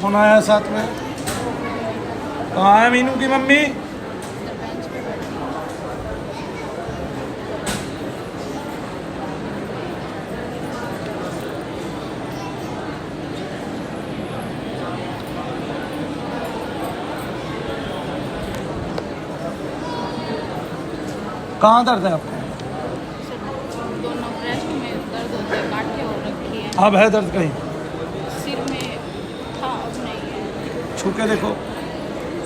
कौन आया साथ में? कहाँ है मीनू की मम्मी? कहाँ दर्द है आपको? दोनों ब्रेस्ट में दर्द होते हैं, गांठें हो रखी है। अब है दर्द कहीं? सिर में था, अब नहीं है। छू के देखो,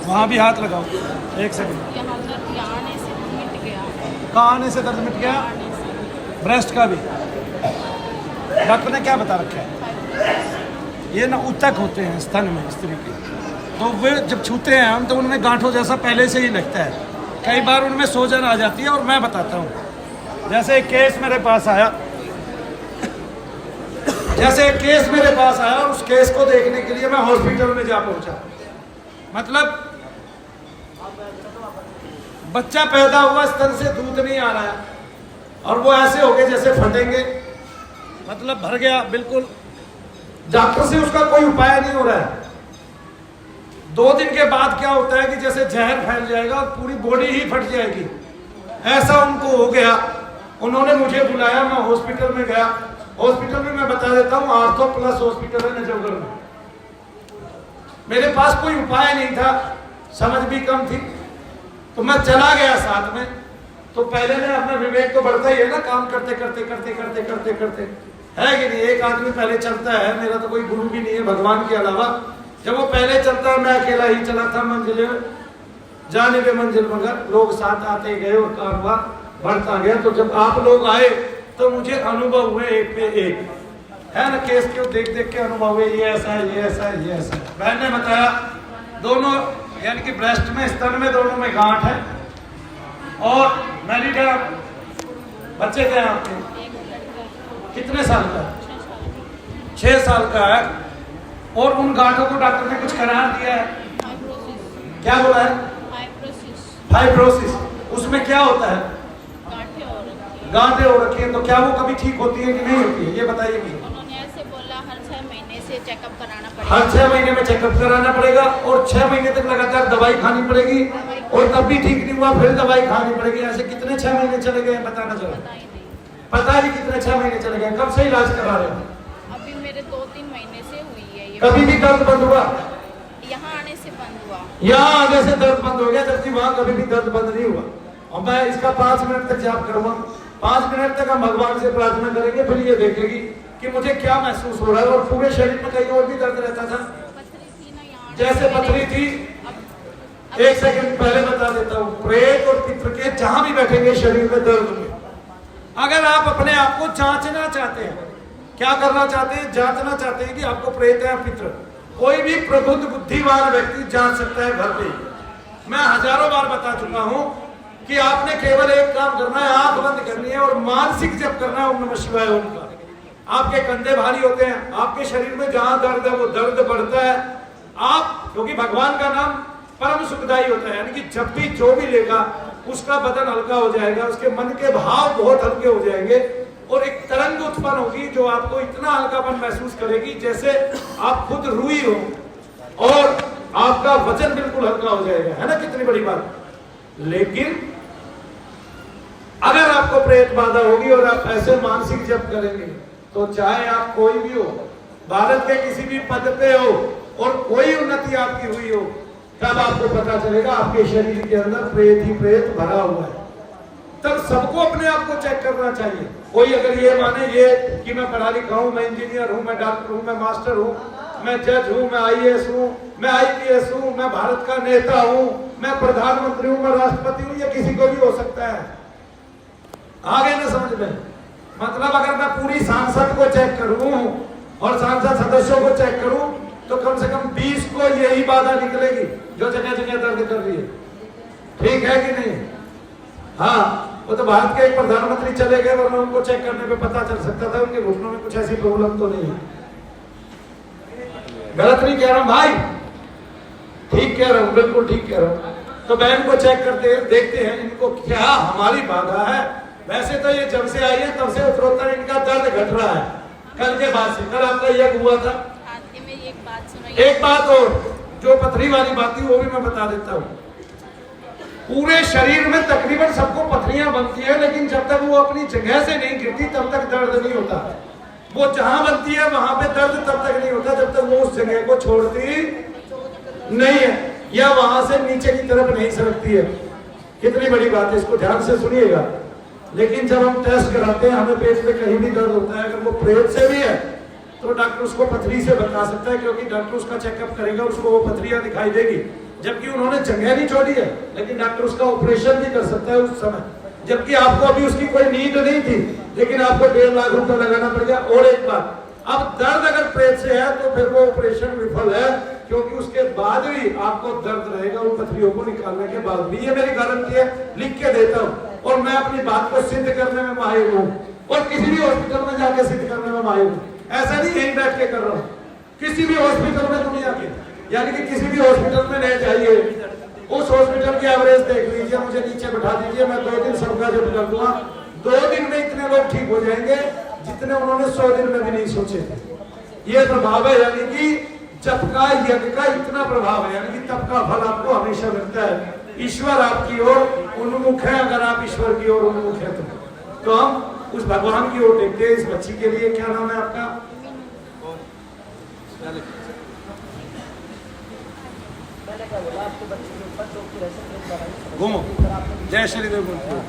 वहाँ भी हाथ लगाओ। एक सेकंड। यहाँ दर्द यहाँ आने से मिट गया। कहाँ आने से दर्द मिट गया? आने से ब्रेस्ट का भी? डॉक्टर ने क्या बता रखा है? ये ना ऊतक होते हैं स्तन में स्त्री के, तो वे जब छूते हैं हम तो उनमें गांठों जैसा पहले से ही लगता है। कई बार उनमें सोजन आ जाती है। और मैं बताता हूँ, जैसे एक केस मेरे पास आया, और उस केस को देखने के लिए मैं हॉस्पिटल में जा पहुंचा। मतलब बच्चा पैदा हुआ, स्तन से दूध नहीं आ रहा है और वो ऐसे हो गए जैसे फटेंगे, मतलब भर गया बिल्कुल। डॉक्टर से उसका कोई उपाय नहीं हो रहा है। 2 दिन के बाद क्या होता है कि जैसे जहर फैल जाएगा और पूरी बॉडी ही फट जाएगी, ऐसा उनको हो गया। उन्होंने मुझे बुलाया, मैं हॉस्पिटल में गया। हॉस्पिटल में मैं बता देता हूँ, आर्थो प्लस हॉस्पिटल है नजफगढ़ में। मेरे पास कोई उपाय नहीं था, समझ भी कम थी, तो मैं चला गया साथ में। तो पहले ने अपना विवेक तो बढ़ता ही है ना, काम करते करते करते करते करते करते, है कि नहीं? एक आदमी पहले चलता है, मेरा तो कोई गुरु भी नहीं है भगवान के अलावा। जब वो पहले चलता है, मैं अकेला ही चला था, मंजिले जाने पे मंजिल मगर, लोग साथ आते गए और काम हुआ बढ़ता गया। तो जब आप लोग आए तो मुझे अनुभव हुए एक पे एक, है ना, केस को देख देख के अनुभव हुए, ये ऐसा है, ये ऐसा है, ये ऐसा है। बहन ने बताया दोनों यानी कि ब्रेस्ट में, स्तन में, दोनों में गांठ है। और मैंने कहा बच्चे क्या हैं आपके? कितने साल का है? 6 साल का है। और उन गांठों को डॉक्टर ने कुछ करार दिया है? फाइब्रोसिस। क्या बोला है? फाइब्रोसिस। उसमें क्या होता है? गांठें हो रखी है। गांठें हो रखी है। तो क्या वो कभी ठीक होती है कि नहीं होती है, ये बताइए मुझे। उन्होंने ऐसे बोला हर 6 महीने से चेकअप कराना पड़ेगा। हर 6 महीने में चेकअप कराना पड़ेगा और 6 महीने तक लगातार दवाई खानी पड़ेगी। और तब भी ठीक नहीं हुआ, फिर दवाई खानी पड़ेगी। ऐसे कितने 6 महीने चले गए बताना चलो? पता ही नहीं। पता ही कितने 6 महीने चले गए। कब से इलाज करा रहे हो? अभी मेरे 2-3 महीने से हुई है ये। कभी भी दर्द बंद हुआ? यहाँ आने से बंद हुआ। यहाँ आने से दर्द बंद हो गया, जबकि वहां कभी भी दर्द बंद नहीं हुआ। और मैं इसका 5 मिनट तक जाप करूंगा। 5 मिनट तक हम भगवान से प्रार्थना करेंगे, फिर ये देखेगी कि मुझे क्या महसूस हो रहा है। और पूरे शरीर में कहीं और भी दर्द रहता था, पथरी थी ना यहाँ। जैसे पथरी थी। एक सेकंड पहले बता देता हूँ, प्रेत और पितृ के जहां भी बैठेंगे शरीर में दर्द होंगे। अगर आप अपने आप को जांचना चाहते हैं, क्या करना चाहते हैं? जांचना चाहते हैं कि आपको प्रेत है या पितृ, कोई भी प्रबुद्ध बुद्धिमान व्यक्ति जांच सकता है घर पे। मैं हजारों बार बता चुका हूं कि आपने केवल एक काम करना है, आंख बंद करनी है और मानसिक जप करना है ओम नमः शिवाय ओम का। आपके कंधे भारी होते हैं, आपके शरीर में जहां दर्द है वो दर्द बढ़ता है। आप, क्योंकि भगवान का नाम परम सुखदायी होता है, यानी कि जब भी जो भी लेगा उसका बदन हल्का हो जाएगा, उसके मन के भाव बहुत हल्के हो जाएंगे और एक तरंग उत्पन्न होगी जो आपको इतना हल्कापन महसूस करेगी जैसे आप खुद रूई हो, और आपका वजन बिल्कुल हल्का हो जाएगा। है ना, कितनी बड़ी बात। लेकिन अगर आपको प्रेत बाधा होगी और आप ऐसे मानसिक जप करेंगे तो चाहे आप कोई भी हो, भारत के किसी भी पद पे हो और कोई उन्नति आपकी हुई हो, तब आपको पता चलेगा आपके शरीर के अंदर प्रेत ही प्रेत भरा हुआ है। तब सबको अपने आप को चेक करना चाहिए। कोई अगर ये माने ये कि मैं पढ़ा लिखा हूं, मैं इंजीनियर हूं, मैं डॉक्टर हूं, मैं मास्टर हूं, मैं जज हूं, मैं IAS हूं, मैं IPS हूं, मैं भारत का नेता हूं, मैं प्रधानमंत्री हूं, मैं राष्ट्रपति हूं, ये किसी को भी हो सकता है। आगे ना समझ में? मतलब अगर मैं पूरी सांसद को चेक करूं और सांसद सदस्यों को चेक करूं तो कम से कम 20 को यही बाधा निकलेगी जो जगह जगह दर्द कर रही है। ठीक है कि नहीं? हाँ, वो तो भारत के एक प्रधानमंत्री चले गए, वरना उनको चेक करने पे पता चल सकता था उनके घुटनों में कुछ ऐसी प्रॉब्लम तो नहीं है। गलत नहीं कह रहा हूं भाई, ठीक कह रहा हूं, बिल्कुल ठीक कह रहा हूं। तो बहन को चेक करते हैं, देखते हैं इनको क्या हमारी बाधा है। वैसे तो ये जब से आई है तब से उत्तरोत्तर इनका दर्द घट रहा है, कल के बाद से। कल आपका यज्ञ हुआ था, में एक बात सुनो, एक बात और, जो पथरी वाली बात थी वो भी मैं बता देता हूँ। पूरे शरीर में तकरीबन सबको पथरियां बनती है, लेकिन जब तक वो अपनी जगह से नहीं गिरती तब तक दर्द नहीं होता। वो जहां बनती है वहां पे दर्द तब तक नहीं होता जब तक वो उस जगह को छोड़ती नहीं है या वहां से नीचे की तरफ नहीं सरकती है। कितनी बड़ी बात है, इसको ध्यान से सुनिएगा। लेकिन जब हम टेस्ट कराते हैं, हमें पेट में कहीं भी दर्द होता है, अगर वो पेट से भी है तो डॉक्टर उसको पथरी से बता सकता है, क्योंकि डॉक्टर उसका चेकअप करेगा, उसको वो पथरियां दिखाई देगी। जबकि उन्होंने जगह नहीं छोड़ी है, लेकिन डॉक्टर उसका ऑपरेशन भी कर सकता है उस समय, जबकि आपको अभी उसकी कोई नीड नहीं थी, लेकिन आपको 1.5 लाख रुपए लगाना पड़ गया। और एक बात, अब दर्द अगर पेट से है तो फिर वो ऑपरेशन विफल है, क्योंकि उसके बाद भी आपको दर्द रहेगा उन पथरियों को निकालने के बाद भी। ये मेरी गारंटी है, लिख के देता हूँ, और मैं अपनी बात को सिद्ध करने में माहिर हूँ, और किसी भी हॉस्पिटल में जाके सिद्ध करने में माहिर हूँ। ऐसा नहीं यहीं बैठ के कर रहा हूँ, किसी भी हॉस्पिटल में दुनिया के, यानी कि किसी भी हॉस्पिटल में ले जाइए, उस हॉस्पिटल की एवरेज देख लीजिए, मुझे नीचे बैठा दीजिए, मैं 2 दिन सबका जब कर दूंगा, 2 दिन में इतने लोग ठीक हो जाएंगे जितने उन्होंने 100 दिन में भी नहीं सोचे थे। ये प्रभाव है, यानी कि जप का, यज्ञ का इतना प्रभाव है, यानी कि तप का फल आपको हमेशा मिलता है। ईश्वर आपकी ओर उन्मुख है, अगर आप ईश्वर की ओर उन्मुख है तो हम उस भगवान की ओर देखते हैं। इस बच्ची के लिए क्या नाम है आपका? घूमो, जय श्री देव बोलते हो।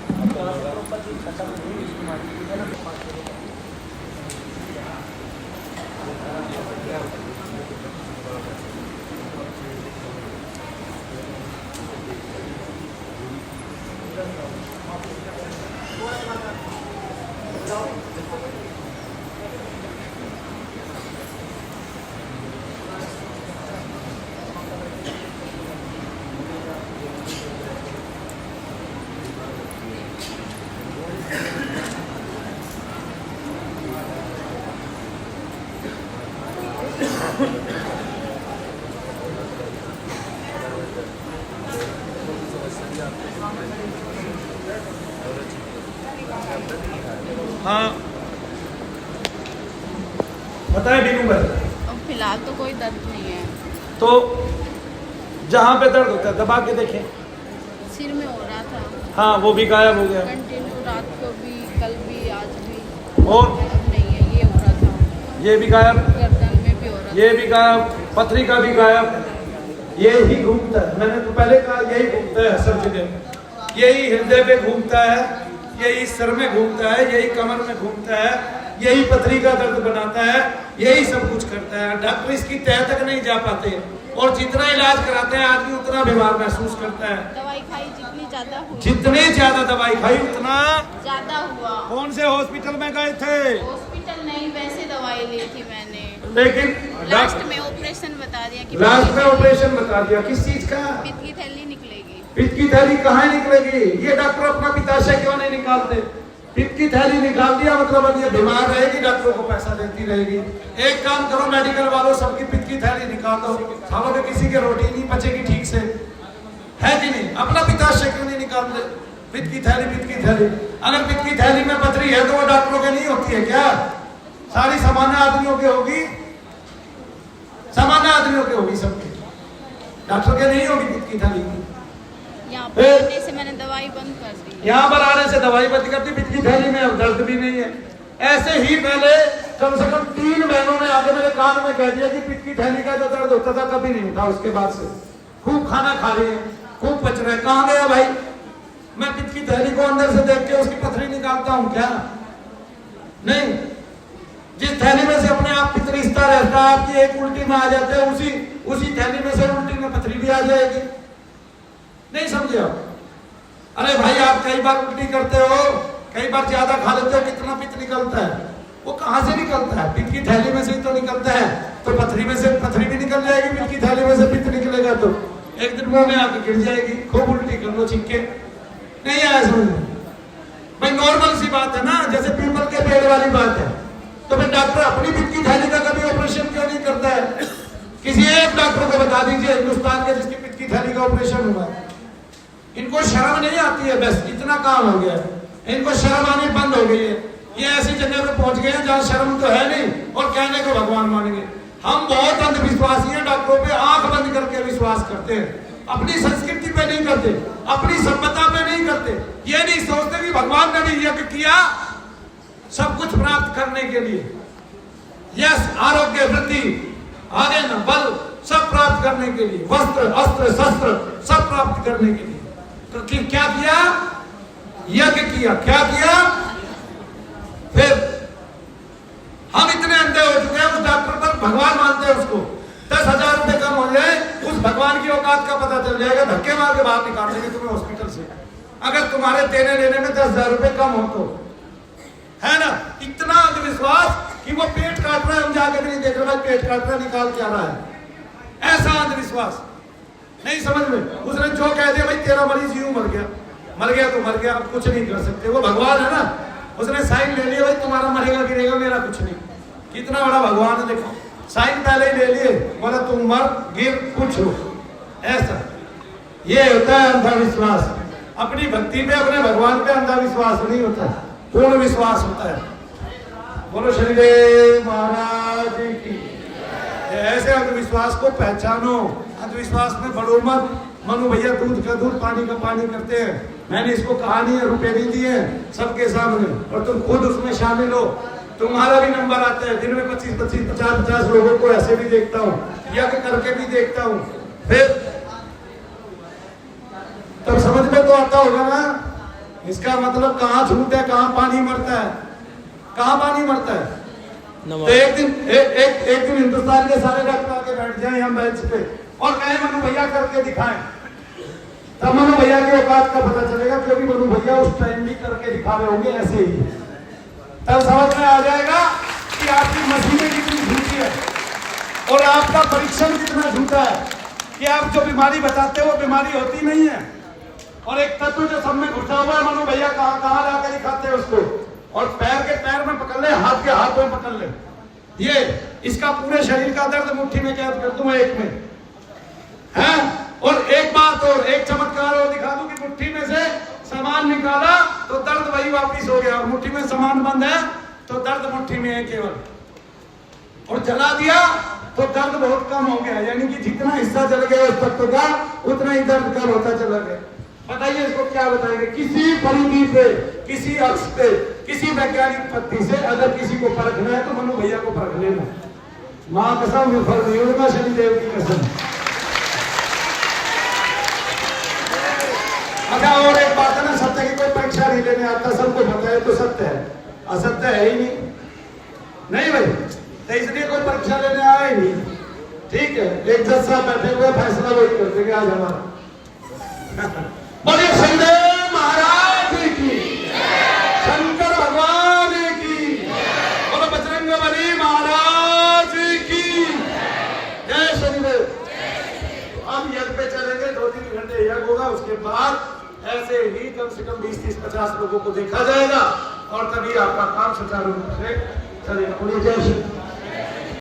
हाँ बताए बीनू भाई। अब फिलहाल तो कोई दर्द नहीं है। तो जहाँ पे दर्द होता है दबा के देखें। सिर में हो रहा था, हाँ वो भी गायब हो गया। कंटिन्यू, रात को भी, कल भी, आज भी। और अब नहीं है, ये हो रहा था, ये भी गायब, गर्दन में भी हो रहा था, ये भी गायब, पथरी का भी गायब। ये ही घूमता है, मैंने तो पहले कहा यही घूमता है सब जगह। यही हृदय पे घूमता है, यही सर में घूमता है, यही कमर में घूमता है, यही पथरी का दर्द बनाता है, यही सब कुछ करता है। डॉक्टर इसकी तह तक नहीं जा पाते, और जितना इलाज कराते हैं आदमी उतना बीमार महसूस करता है। दवाई खाई जितनी ज्यादा हुई, जितने ज्यादा दवाई खाई उतना ज्यादा हुआ। कौन से हॉस्पिटल में गए थे? हॉस्पिटल नहीं, वैसे दवाई ली थी मैंने। लेकिन लास्ट में ऑपरेशन बता दिया कि लास्ट में ऑपरेशन बता दिया। किस चीज का? पित्त की थैली निकलेगी। पित्त की थैली कहाँ निकलेगी? ये डॉक्टर अपना पित्ताशय क्यों नहीं निकालते? पित्त की थैली निकाल दिया मतलब अब ये बीमार रहेगी, डॉक्टरों को पैसा देती रहेगी। एक काम करो मेडिकल वालों, सबकी पित्त की थैली निकाल दो, सालों में किसी के रोटी नहीं पचेगी ठीक से, है कि नहीं? अपना पित्ताशय क्यों नहीं निकालते? पित्त की थैली। अगर पित्त की थैली में पथरी है तो वो डॉक्टरों के नहीं होती है क्या? सारी सामान्य आदमियों की होगी, सामान्य आदमियों की होगी, सबकी, डॉक्टर के नहीं होगी पित्त की थैली। यहाँ पर आने से मैंने दवाई बंद कर दी। यहाँ पर आने से दवाई बंद कर दी, पित्त की थैली में अब दर्द भी नहीं है। ऐसे ही पहले कम से कम 3 महीनों ने आगे मेरे कान में कह दिया कि पित्त की थैली का जो दर्द होता था कभी नहीं होता। उसके बाद से खूब खाना खा रही है, खूब पच रहे। कहाँ गया भाई? मैं पित्त की थैली को अंदर से देख के उसकी पथरी निकालता हूँ क्या? नहीं, जिस थैली में से अपने आप पित्त रिश्ता रहता है, आपकी एक उल्टी में आ जाते हैं, उसी थैली में से उल्टी में पथरी भी आ जाएगी। नहीं समझे आप? अरे भाई आप कई बार उल्टी करते हो, कई बार ज्यादा खा लेते हो, कितना पित्त निकलता है? वो कहाँ से निकलता है? पित्त की थैली में से ही तो निकलता है। तो पथरी में से पथरी भी निकल जाएगी, पित्त की थैली में से पित्त निकलेगा तो एक दिन मुंह में आके गिर जाएगी। खूब उल्टी कर लो छिक्के, नहीं आया समझ में? भाई नॉर्मल सी बात है ना, जैसे पीपल के पेड़ वाली बात है। तो फिर डॉक्टर अपनी पित्त की थैली का कभी ऑपरेशन क्यों नहीं करता है? किसी एक डॉक्टर को बता दीजिए हिंदुस्तान के जिसकी पित्त की थैली का ऑपरेशन हुआ है। इनको शर्म नहीं आती है, बस इतना काम हो गया है। इनको शर्म आनी बंद हो गई है। ये ऐसी जगह पे पहुंच गए हैं जहां शर्म तो है नहीं और कहने को भगवान मानेंगे। हम बहुत अंधविश्वासी हैं, डॉक्टरों पे आंख बंद करके विश्वास करते हैं, अपनी संस्कृति पे नहीं करते, अपनी सभ्यता पे नहीं करते। ये नहीं सोचते कि भगवान ने भी यज्ञ किया सब कुछ प्राप्त करने के लिए, यश, आरोग्य, वृद्धि, आगे न बल सब प्राप्त करने के लिए, वस्त्र, अस्त्र, शस्त्र सब प्राप्त करने के लिए। तो क्या किया? यज्ञ किया। क्या किया? फिर हम इतने अंधे हो चुके हैं, उस डॉक्टर पर भगवान मानते हैं, उसको 10,000 रुपए कम हो जाए, उस भगवान की औकात का पता चल जाएगा, धक्के मार के बाहर निकाल देंगे तुम्हें हॉस्पिटल से, अगर तुम्हारे देने लेने में 10,000 रुपए कम हो तो, है ना? इतना अंधविश्वास कि वो पेट काट रहा है, हम जाके भी नहीं देख रहे पेट काट रहा है, निकाल क्या रहा है, ऐसा अंधविश्वास नहीं समझ में। उसने जो कह दिया भाई तेरा मरीज यूं मर गया तो मर गया, अब कुछ नहीं कर सकते, वो भगवान है ना, उसने साइन ले लिया भाई तुम्हारा मरेगा गिरेगा, मेरा कुछ नहीं। कितना बड़ा भगवान है, देखो साइन पहले ही ले लिए, बोला तुम मर गिर कुछ हो, ऐसा। ये होता है अंधविश्वास। अपनी भक्ति पे, अपने भगवान पे अंधविश्वास नहीं होता, पूर्ण विश्वास होता है। बोलो शनिदेव महाराज की। ऐसे अंधविश्वास को पहचानो, अंधविश्वास में बढ़ो मत। मनु भैया दूध का दूध, पानी का पानी करते हैं, मैंने इसको कहा नहीं है, रुपए नहीं दिए सबके सामने, और तुम खुद उसमें शामिल हो, तुम्हारा भी नंबर आता है। दिन में 25-25, 50-50 लोगों को ऐसे भी देखता हूँ, यज्ञ करके भी देखता हूँ, फिर तब समझ में तो आता होगा ना इसका मतलब कहाँ झूठ है, कहाँ पानी मरता है, कहाँ पानी मरता है। तो एक दिन हिंदुस्तान के सारे डॉक्टर आके बैठ जाए यहाँ बेंच पे और कहे मनु भैया करके दिखाएं, तब मनु भैया की औकात का पता चलेगा, क्योंकि मनु भैया उस टाइम भी करके दिखा रहे होंगे ऐसे ही। तब समझ में आ जाएगा कि आपकी मशीनें कितनी झूठी है और आपका परीक्षण कितना झूठा है, कि आप जो बीमारी बताते हो वो बीमारी होती नहीं है। और एक तत्व जो सब में घुसा हुआ है, मनु भैया कहाँ लाकर दिखाते हैं उसको, और पैर के पैर में पकड़ ले, हाथ के हाथ में पकड़ ले, ये इसका पूरे शरीर का दर्द मुट्ठी में कैद कर दूं एक में, है? और एक बात और, एक चमत्कार और दिखा दूं कि मुट्ठी में से सामान निकाला तो दर्द वही वापिस हो गया, और मुट्ठी में सामान बंद है तो दर्द मुट्ठी में है केवल, और जला दिया तो दर्द बहुत कम हो गया, यानी कि जितना हिस्सा जल गया उस तत्व का उतना ही दर्द कम होता चला गया। बताइए इसको क्या बताएंगे? किसी परिधि पे, किसी अक्ष पे, किसी वैज्ञानिक पद्धति से अगर किसी को परखना है तो मनु भैया को परख लेना, मां कसम में फल नहीं होगा, शनिदेव की कसम। अच्छा और एक बात है ना, सत्य की कोई परीक्षा नहीं लेने आता, सबको पता है तो सत्य है, असत्य है ही नहीं भाई, तो इसलिए कोई परीक्षा लेने आया ही नहीं। ठीक है, एक जज साहब बैठे हुए फैसला वही कर देंगे आज हमारा। बोलिए शनिदेव महाराज की, शंकर भगवान की, बोलो बजरंगबली महाराज की जय शनिदेव। अब यज्ञ पे चलेंगे, 2-3 घंटे यज्ञ होगा, उसके बाद ऐसे ही कम से कम 20-30-50 लोगों को देखा जाएगा और तभी आपका काम सुचारू रूप से चलेगा। बोलिए जय श्री